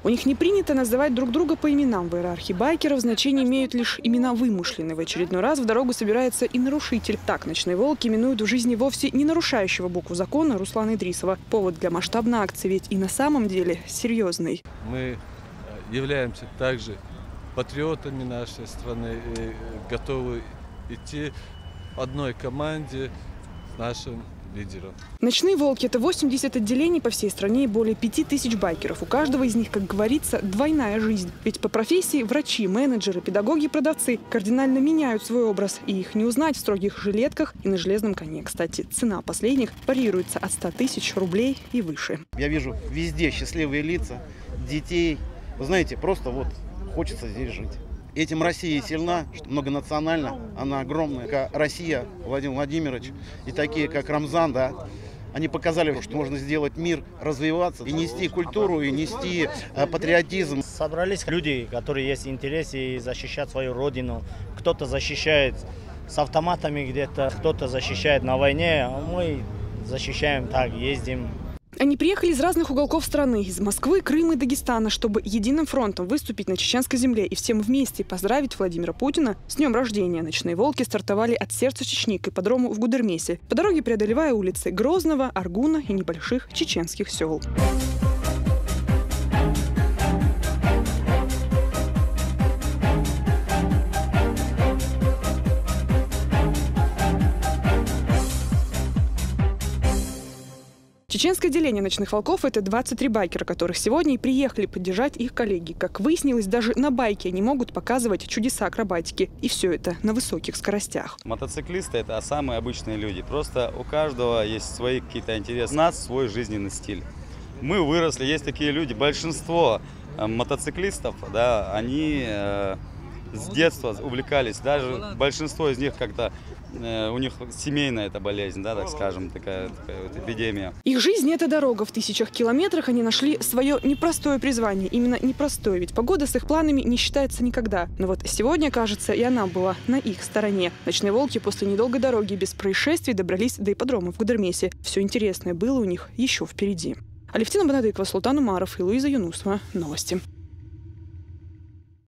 У них не принято называть друг друга по именам. В иерархии байкеров значение имеют лишь имена вымышленные. В очередной раз в дорогу собирается и нарушитель. Так «Ночные волки» именуют в жизни вовсе не нарушающего букву закона Руслана Идрисова. Повод для масштабной акции ведь и на самом деле серьезный. Мы являемся также патриотами нашей страны и готовы идти в одной команде с нашим лидером. «Ночные волки» – это 80 отделений по всей стране и более 5000 байкеров. У каждого из них, как говорится, двойная жизнь. Ведь по профессии врачи, менеджеры, педагоги и продавцы кардинально меняют свой образ. И их не узнать в строгих жилетках и на железном коне. Кстати, цена последних варьируется от 100 000 рублей и выше. Я вижу везде счастливые лица, детей. Вы знаете, просто вот хочется здесь жить. Этим Россия сильна, что многонациональна, она огромная. Как Россия, Владимир Владимирович, и такие, как Рамзан, да, они показали, что можно сделать мир, развиваться, и нести культуру, и нести патриотизм. Собрались люди, которые есть интерес и защищать свою родину. Кто-то защищает с автоматами где-то, кто-то защищает на войне, а мы защищаем так, ездим. Они приехали из разных уголков страны, из Москвы, Крыма и Дагестана, чтобы единым фронтом выступить на чеченской земле и всем вместе поздравить Владимира Путина с днем рождения. «Ночные волки» стартовали от сердца Чечни к ипподрому в Гудермесе, по дороге преодолевая улицы Грозного, Аргуна и небольших чеченских сел. Чеченское отделение «Ночных волков» – это 23 байкера, которых сегодня и приехали поддержать их коллеги. Как выяснилось, даже на байке они могут показывать чудеса акробатики. И все это на высоких скоростях. Мотоциклисты – это самые обычные люди. Просто у каждого есть свои какие-то интересы. У нас свой жизненный стиль. Мы выросли, есть такие люди. Большинство мотоциклистов, да, они с детства увлекались. Даже большинство из них как-то у них семейная эта болезнь, да, так скажем, такая вот эпидемия. Их жизнь – это дорога. В тысячах километрах они нашли свое непростое призвание. Именно непростое, ведь погода с их планами не считается никогда. Но вот сегодня, кажется, и она была на их стороне. «Ночные волки» после недолгой дороги без происшествий добрались до ипподрома в Гудермесе. Все интересное было у них еще впереди. Алевтина Бонадыкова, Султан Умаров и Луиза Юнусова. Новости.